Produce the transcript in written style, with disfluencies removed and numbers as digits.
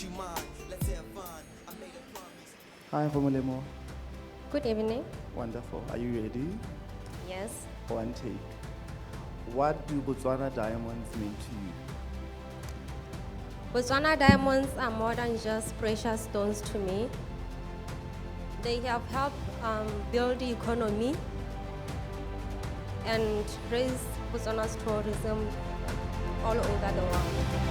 you mine. Let's have fun. I made a promise. Hi, Gomolemo. Good evening. Wonderful. Are you ready? Yes. One take. What do Botswana diamonds mean to you? Botswana diamonds are more than just precious stones to me. They have helped build the economy and raise Botswana's tourism all over the world.